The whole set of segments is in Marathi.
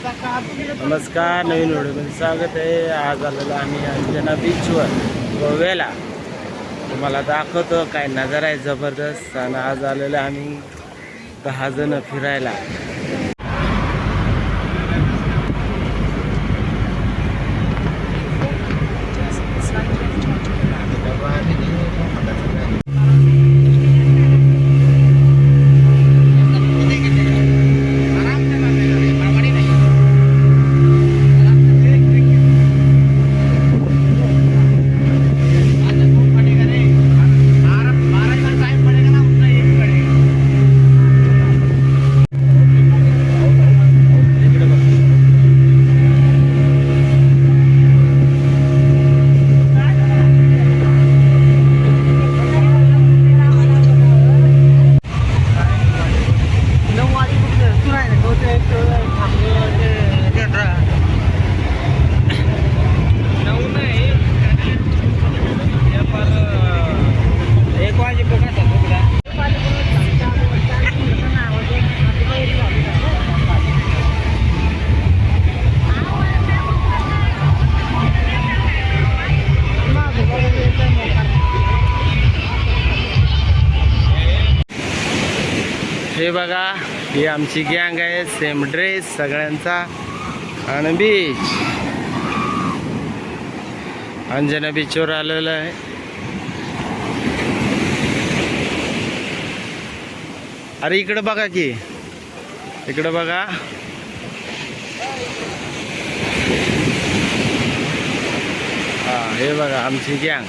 नमस्कार, नवीन व्हिडिओमध्ये स्वागत आहे. आज आलेलो आम्ही अंजना बीचवर गोव्याला. तुम्हाला दाखवतो काय नजारा आहे जबरदस्त. आणि आज आलेलो आम्ही 10 जण फिरायला. हे बघा, ही आमची गँग आहे. सेम ड्रेस सगळ्यांचा. आणि बीच अंजना बीचवर आलेलं आहे. अरे इकडे बघा की, इकडे बघा. हा, हे बघा आमची गँग.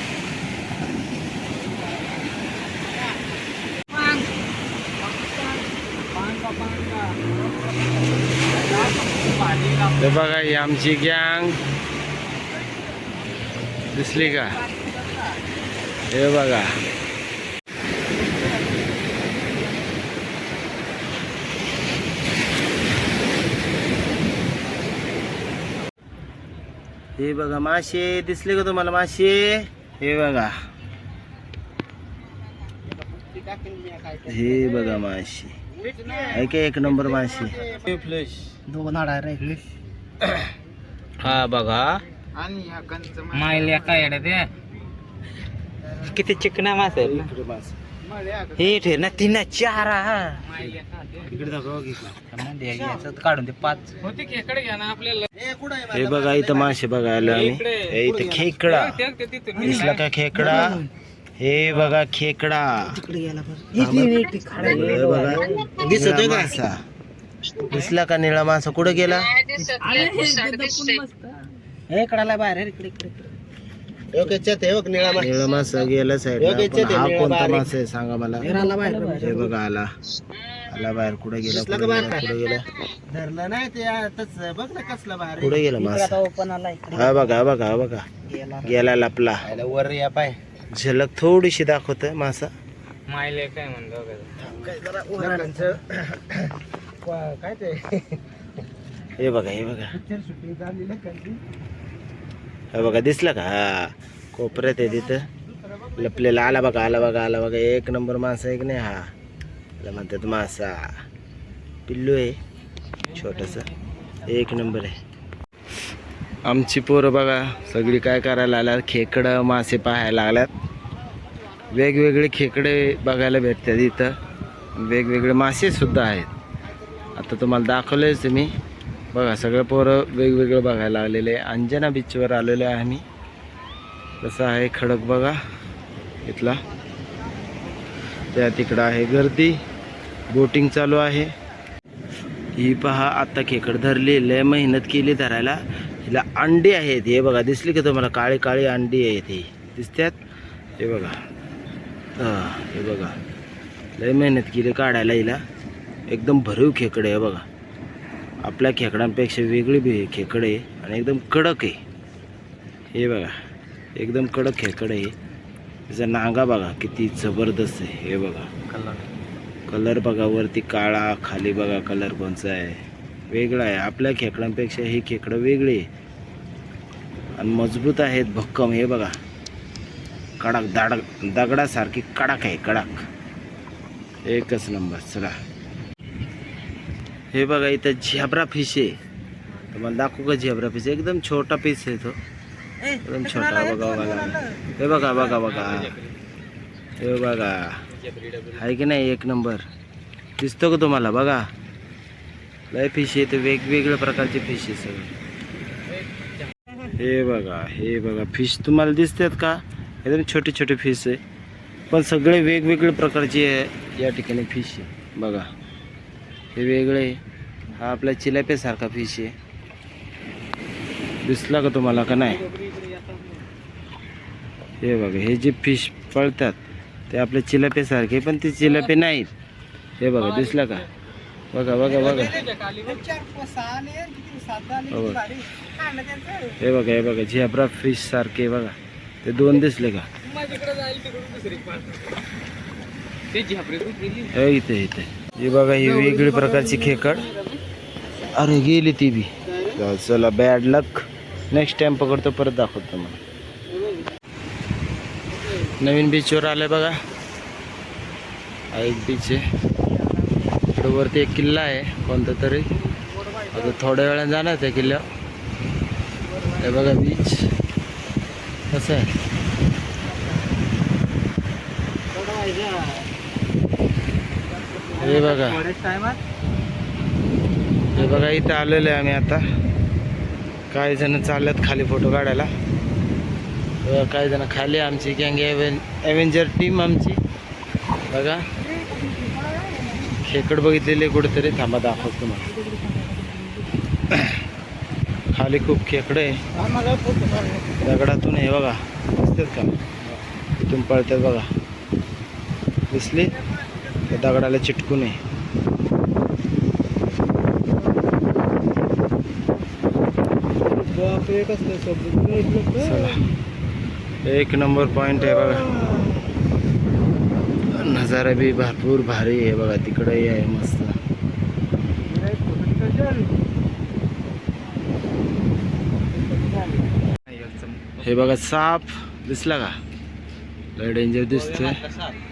हे बघा, ही आमची गँग दिसली का? हे बघा, हे बघा मासे दिसले का तुम्हाला? मासे हे बघा, हे बघा मासे. एक नंबर मासे. दोन हा बघा, मायल्या काय ते किती चिकना मास आहे हे ठे ना. 3 4 काढून ते 5 हे बघा. इथं मासे बघायला आम्ही. इथं खेकडा दिसला का? खेकडा. हे बघा खेकडा. दिसतोय का मासा? दिसला का? निळा मासा कुठे गेला? निळा मासा गेला साईड. हा कोणता मासा आहे सांगा मला? हे बघा, आला आला बाहेर. कुठे गेला? कुठे गेला? कुठे गेला मासा? हा बघा, हा बघा, हा बघा, गेला लपला. वर या पाय. झलक थोडीशी दाखवत मासा. मायले काय म्हणतो काय ते? हे बघा, हे बघा, हे बघा. दिसलं का? हा, कोपऱ्यात आहे तिथं लपलेला. आला बघा, आला बघा, आला बघा. एक नंबर मासा आहे की नाही? हा म्हणतात मासा. पिल्लू आहे छोटस. एक नंबर आहे. आमची पोरं बघा सगळी काय करायला लागल्यात? खेकडं मासे पाहायला लागल्यात. वेगवेगळे खेकडे बघायला भेटतात इथं. वेगवेगळे मासे सुद्धा आहेत. आता तुम्हाला दाखवलेच मी. बघा, सगळं पोरं वेगवेगळं बघायला आलेले. अंजना बीचवर आलेलो आहे आम्ही. कसं आहे खडक बघा इथला. त्या तिकडं आहे गर्दी. बोटिंग चालू आहे. ही पहा, आता खेकड धरली. लय मेहनत केली धरायला. हिला अंडी आहेत. हे बघा, दिसली का तुम्हाला? काळी काळी अंडी आहेत. हे दिसतात. हे बघा, हे बघा. लय मेहनत केली काढायला हिला. एकदम भरीव खेकडे आहे बघा. आपल्या खेकडांपेक्षा वेगळी बी खेकडे आहे. आणि एकदम कडक आहे. हे बघा, एकदम कडक खेकड आहे. त्याचा नांगा बघा किती जबरदस्त आहे. हे बघा, कलर बघा. वरती काळा, खाली बघा कलर कोणचा आहे, वेगळा आहे. आपल्या खेकडांपेक्षा ही खेकडं वेगळी आहे. आणि मजबूत आहेत, भक्कम. हे बघा, कडक दगडासारखी कडक आहे, कडक. एकच नंबर. चला, हे बघा इथं झेब्रा फिश आहे. तुम्हाला दाखवू का झेब्रा पीस एकदम छोटा पीस आहे तो, एकदम छोटा. बघा बघा हे बघा बघा बघा हे बघा आहे की नाही, एक नंबर दिसतो का तुम्हाला? बघा लय फिश आहे, ते वेगवेगळ्या प्रकारचे फिश आहे सगळे. हे बघा फिश तुम्हाला दिसतात का? एकदम छोटे छोटे फिश आहे, पण सगळे वेगवेगळे प्रकारचे या ठिकाणी फिश आहे. बघा हे वेगळे, हा आपला चिलाप्यासारखा फिश आहे, दिसला का तुम्हाला का नाही? हे बघा हे जे फिश पळतात ते आपल्या चिलाप्यासारखे, पण ते चिलापे नाहीत. हे बघा दिसला का? बघा बघा बघा हे बघा हे बघा झेब्रा फिश सारखे. बघा ते दोन दिसले का? हे इथे इथे हे बघा ही वेगळी प्रकारची खेकड. अरे गेली ती बी. चला बॅड लक, नेक्स्ट टाइम पकडतो, परत दाखवतो मला. नवीन बीचवर आलं बघा, हा एक बीच आहे. इकडं वरती एक किल्ला आहे कोणता तरी, आता थोड्या वेळाने जाणार त्या किल्ल्यावर. हे बघा बीच कसं आहे. हे बघा हे बघा इथं आलेलो आहे आम्ही आता. काही जण चालल्यात खाली फोटो काढायला. काही जण खाली, आमची गँग ॲव्हेंजर टीम आमची. बघा खेकड बघितलेले कुठेतरी, थांबा दाखवतो मला. खाली खूप खेकडे आहे दगडातून. हे बघा दिसतात का? इथून पळतात बघा, दिसली? त्या दगडाला चिटकून आहे. एक नंबर पॉइंट आहे बघा. नजारा बी भरपूर भारी आहे बघा. तिकडे आहे मस्त. हे बघा साप दिसला का? लय डेंजर दिसतोय.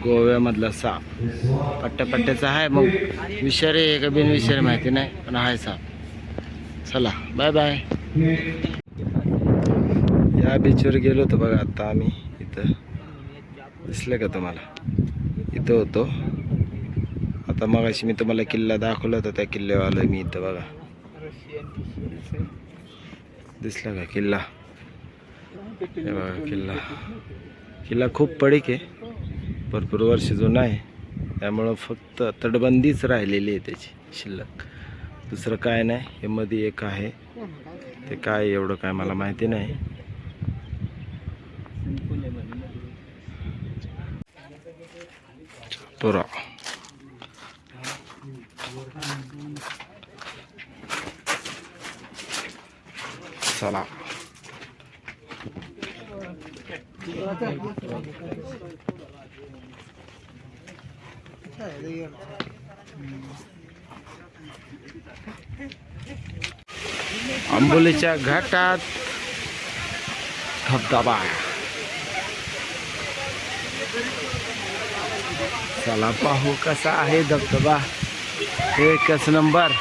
गोव्यामधला साप पट्ट्या पट्ट्याचा आहे. मग विषारी आहे का बिन विषारी माहिती नाही, पण आहे साप. चला बाय बाय. या बीचवर गेलो होतो बघा आता आम्ही. इथं दिसलं का तुम्हाला? इथं होतो आता. मगाशी मी तुम्हाला किल्ला दाखवला होता, त्या किल्ल्यावर आलोय मी. इथं बघा दिसला का किल्ला? हे बघा किल्ला. किल्ला खूप पडीक आहे, भरपूर वर्ष जुना आहे, त्यामुळं फक्त तटबंदीच राहिलेली आहे त्याची शिल्लक, दुसरं काय नाही. हे मध्ये एक आहे, ते काय एवढं काय मला माहिती नाही. पुरा चला. आंबोलीच्या घाटात धबधबा. चला पाहू कसा आहे धबधबा. एकच नंबर.